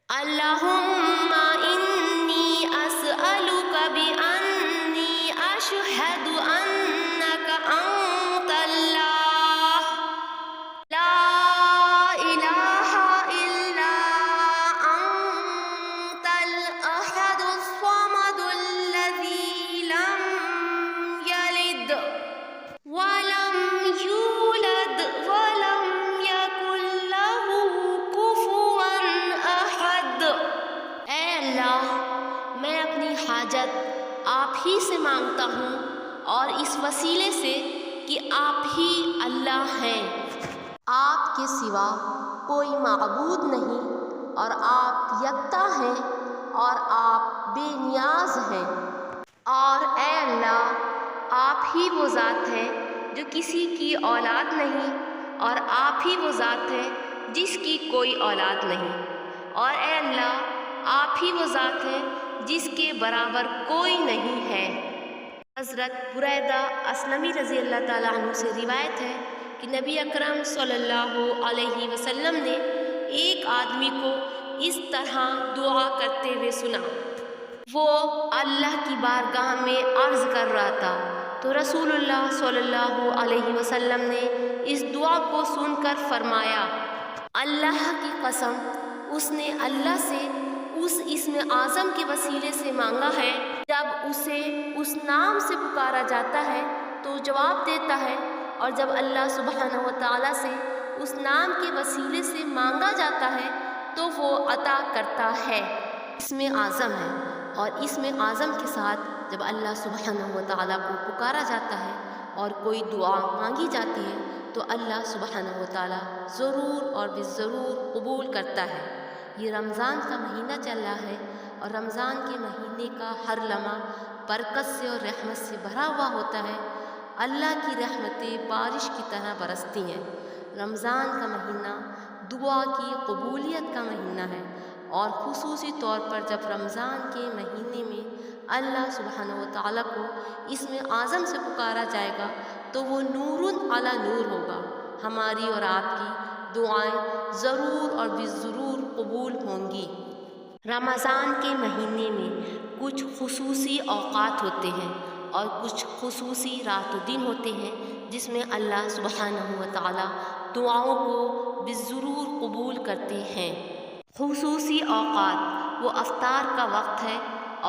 اللہم انی اسألک بانی اشہد انک انت اللہ لا الہ الا انت الاحد الصمد الذی لم یلد ولم یولد ولم یکن لہ کفوا احد۔ اے اللہ، میں اپنی حاجت آپ ہی سے مانگتا ہوں اور اس وسیلے سے کہ آپ ہی اللہ ہیں، آپ کے سوا کوئی معبود نہیں اور آپ یکتا ہیں اور آپ بے نیاز ہیں۔ اور اے اللہ، آپ ہی وہ ذات ہے جو کسی کی اولاد نہیں اور آپ ہی وہ ذات ہے جس کی کوئی اولاد نہیں، اور اے اللہ، آپ ہی وہ ذات ہے جس کے برابر کوئی نہیں ہے۔ حضرت بریدہ اسلمی رضی اللہ تعالیٰ عنہ سے روایت ہے کہ نبی اکرم صلی اللہ علیہ وسلم نے ایک آدمی کو اس طرح دعا کرتے ہوئے سنا۔ وہ اللہ کی بارگاہ میں عرض کر رہا تھا تو رسول اللہ صلی اللہ علیہ وسلم نے اس دعا کو سن کر فرمایا، اللہ کی قسم، اس نے اللہ سے اس اسم اعظم کے وسیلے سے مانگا ہے، جب اسے اس نام سے پکارا جاتا ہے تو جواب دیتا ہے، اور جب اللہ سبحانہ و تعالیٰ سے اس نام کے وسیلے سے مانگا جاتا ہے تو وہ عطا کرتا ہے۔ اسم اعظم ہے، اور اسم اعظم کے ساتھ جب اللہ سبحانہ و تعالیٰ کو پکارا جاتا ہے اور کوئی دعا مانگی جاتی ہے تو اللہ سبحانہ و تعالیٰ ضرور اور بالضرور قبول کرتا ہے۔ یہ رمضان کا مہینہ چل رہا ہے، اور رمضان کے مہینے کا ہر لمحہ برکت سے اور رحمت سے بھرا ہوا ہوتا ہے۔ اللہ کی رحمتیں بارش کی طرح برستی ہیں۔ رمضان کا مہینہ دعا کی قبولیت کا مہینہ ہے، اور خصوصی طور پر جب رمضان کے مہینے میں اللہ سبحانہ و تعالیٰ کو اسم اعظم سے پکارا جائے گا تو وہ نور علی نور ہوگا۔ ہماری اور آپ کی دعائیں ضرور اور بالضرور قبول ہوں گی۔ رمضان کے مہینے میں کچھ خصوصی اوقات ہوتے ہیں اور کچھ خصوصی رات و دن ہوتے ہیں جس میں اللہ سبحانہ و تعالیٰ دعاؤں کو بالضرور قبول کرتے ہیں۔ خصوصی اوقات وہ افطار کا وقت ہے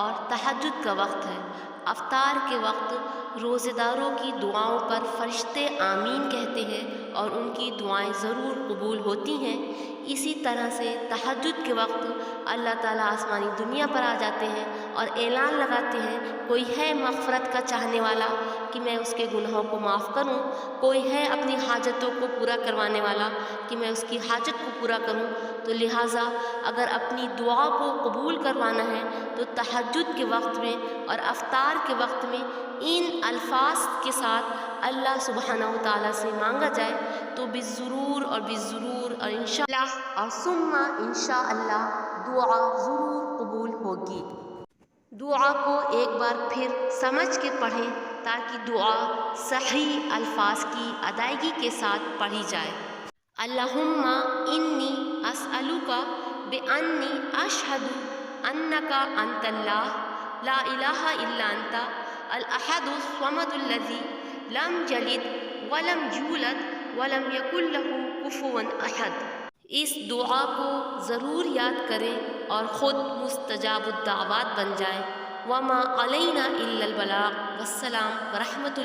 اور تہجد کا وقت ہے۔ افطار کے وقت روزہ داروں کی دعاؤں پر فرشتے آمین کہتے ہیں اور ان کی دعائیں ضرور قبول ہوتی ہیں۔ اسی طرح سے تہجد کے وقت اللہ تعالیٰ آسمانی دنیا پر آ جاتے ہیں اور اعلان لگاتے ہیں، کوئی ہے مغفرت کا چاہنے والا کہ میں اس کے گناہوں کو معاف کروں، کوئی ہے اپنی حاجتوں کو پورا کروانے والا کہ میں اس کی حاجت کو پورا کروں۔ تو لہٰذا اگر اپنی دعا کو قبول کروانا ہے تو تہجد کے وقت میں اور افطار کے وقت میں ان الفاظ کے ساتھ اللہ سبحانہ و تعالیٰ سے مانگا جائے تو بالضرور اور بالضرور اور انشاءاللہ اور ثم انشاءاللہ دعا ضرور قبول ہوگی۔ دعا کو ایک بار پھر سمجھ کے پڑھیں تاکہ دعا صحیح الفاظ کی ادائیگی کے ساتھ پڑھی جائے۔ اللہم انی اسألک بانی اشہد انک انت اللہ لا الہ الا انت الاحد الصمد الذی لم یلد ولم یولد ولم یکن لہ کفوا احد۔ اس دعا کو ضرور یاد کریں اور خود مستجاب الدعوات بن جائیں۔ وما علینا الا البلاغ۔ والسلام ورحمۃ اللہ۔